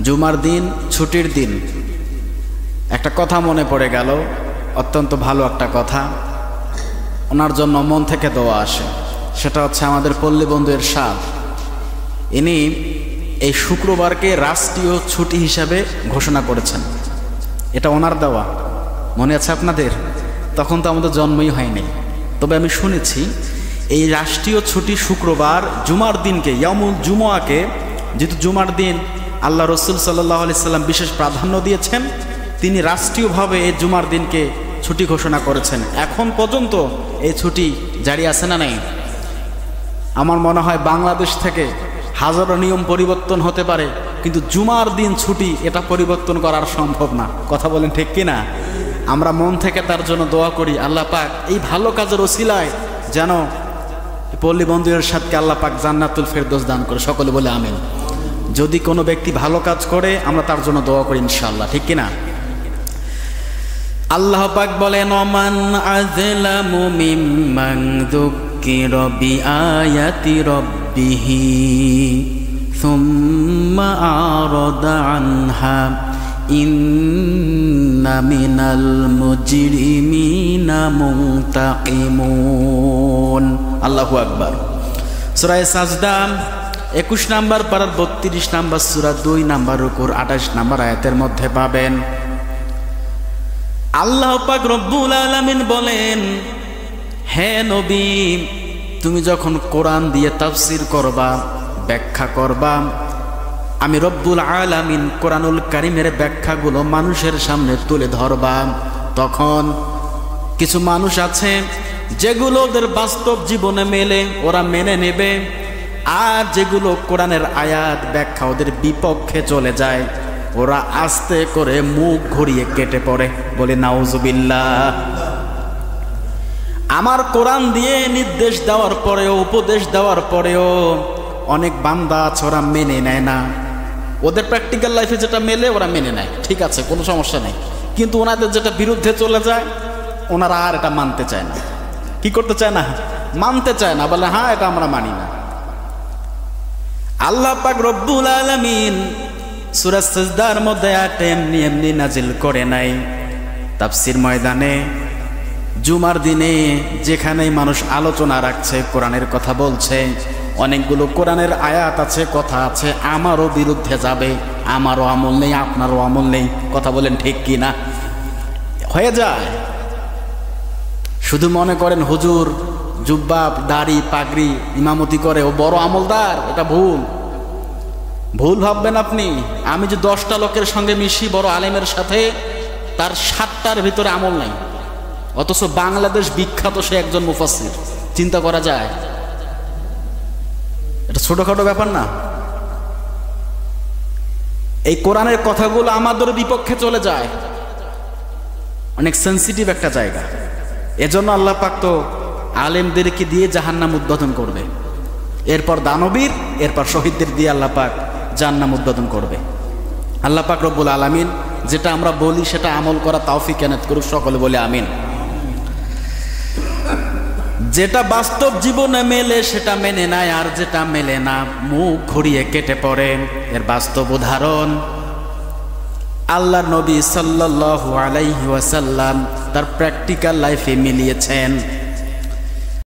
জুমার দিন, ছুটির দিন। একটা কথা মনে পড়ে গেল, অত্যন্ত ভালো একটা কথা, ওনার জন্য মন থেকে দোয়া আসে। সেটা হচ্ছে আমাদের পল্লী বন্ধু এরশাদ। ইনি এই শুক্রবারকে রাষ্ট্রীয় ছুটি হিসাবে ঘোষণা করেছেন। এটা ওনার দেওয়া, মনে আছে আপনাদের? তখন তো আমাদের জন্মই হয়নি, তবে আমি শুনেছি এই রাষ্ট্রীয় ছুটি শুক্রবার, জুমার দিনকে, ইয়ামুল জুমআকে, যেহেতু জুমার দিন আল্লাহ রসুল সাল্লাল্লাহু আলাইহি সাল্লাম বিশেষ প্রাধান্য দিয়েছেন, তিনি রাষ্ট্রীয়ভাবে এই জুমার দিনকে ছুটি ঘোষণা করেছেন। এখন পর্যন্ত এই ছুটি জারি আছে না নাই? আমার মনে হয় বাংলাদেশ থেকে হাজারো নিয়ম পরিবর্তন হতে পারে, কিন্তু জুমার দিন ছুটি এটা পরিবর্তন করার সম্ভব না। কথা বলেন ঠিক কিনা? আমরা মন থেকে তার জন্য দোয়া করি, আল্লাহ পাক এই ভালো কাজের ওসিলায় যেন পল্লী বন্ধু এরশাদকে আল্লাহ পাক জান্নাতুল ফেরদৌস দান করে। সকলে বলে আমিন। যদি কোনো ব্যক্তি ভালো কাজ করে আমরা তার জন্য দোয়া করি ইনশাআল্লাহ, ঠিক কিনা? আল্লাহ পাক বলেন, ওমান আযলামু মিম্মান যুক্কিরা বিআয়াতি রাব্বিহি সুম্মা আরাদা আনহা ইন্না মিনাল মুজরিমিনা মুনতাকিমুন। আল্লাহু আকবার। সূরা সাজদা 21 নম্বর পারার 32 নম্বর সূরা 2 নম্বর রুকুর 28 নম্বর আয়াতের মধ্যে পাবেন। আল্লাহ পাক রব্বুল আলামিন বলেন, হে নবী, তুমি যখন কোরআন দিয়ে তাফসীর করবা, ব্যাখ্যা করবা, আমি রব্বুল আলামিন কোরআনুল কারীমের ব্যাখ্যাগুলো মানুষের সামনে তুলে ধরবা, তখন কিছু মানুষ আছে যেগুলো ওদের বাস্তব জীবনে মেলে, ওরা মেনে নেবে, আর যেগুলো কোরআনের আয়াত ব্যাখ্যা ওদের বিপক্ষে চলে যায়, ওরা আস্তে করে মুখ ঘুরিয়ে কেটে পড়ে। বলে নাউজুবিল্লাহ। আমার কোরআন দিয়ে নির্দেশ দেওয়ার পরেও, উপদেশ দেওয়ার পরেও অনেক বান্দা আছে ওরা মেনে নেয় না। ওদের প্র্যাকটিক্যাল লাইফে যেটা মেলে ওরা মেনে নেয়, ঠিক আছে, কোনো সমস্যা নেই, কিন্তু ওনাদের যেটা বিরুদ্ধে চলে যায় ওনারা আর এটা মানতে চায় না। কি করতে চায় না? মানতে চায় না, বলে হ্যাঁ এটা আমরা মানি না। আল্লাহ পাক রব্বুল আলামিন সূরা সাজদার মধ্যে এমনি এমনি নাজিল করে নাই। তাফসীর ময়দানে জুমার দিনে যেখানেই মানুষ আলোচনা রাখছে, কোরআনের কথা বলছে, অনেকগুলো কোরআনের আয়াত আছে, কথা আছে, আমারও বিরুদ্ধে যাবে, আমারও আমল নেই, আপনারও আমল নেই। কথা বলেন ঠিক কি না? হয়ে যায়। শুধু মনে করেন হুজুর জুব্বা, দাড়ি, পাগড়ি, ইমামতি করে ও বড় আমলদার, এটা ভুল। ভুল ভাববেন আপনি। আমি যে 10টা লোকের সঙ্গে মিশি বড় আলেমের সাথে, তার 7টার ভিতরে আমল নাই, অথচ বাংলাদেশ বিখ্যাত সে একজন মুফাসসির। চিন্তা করা যায়? এটা ছোটখাটো ব্যাপার না। এই কোরআনের কথাগুলো আমাদের বিপক্ষে চলে যায়, অনেক সেন্সিটিভ একটা জায়গা। এজন্য আল্লাহ পাক তো আলেমদেরকে দিয়ে জাহান্নাম উদ্বোধন করবে, এরপর দানবীর, এরপর শহীদদের দিয়ে আল্লাহ পাক জাহান্নাম উদ্বোধন করবে। আল্লাহ পাক রব্বুল আলামিন যেটা আমরা বলি সেটা আমল করা তৌফিক এনায়েত করুক। সকলে বলে আমিন। যেটা বাস্তব জীবনে মেলে সেটা মেনে নেয়, আর যেটা মেলে না মুখ ঘুরিয়ে কেটে পড়ে। এর বাস্তব উদাহরণ আল্লাহর নবী সাল্লাল্লাহু আলাইহি ওয়াসাল্লাম তার প্র্যাকটিক্যাল লাইফে মিলিয়েছেন।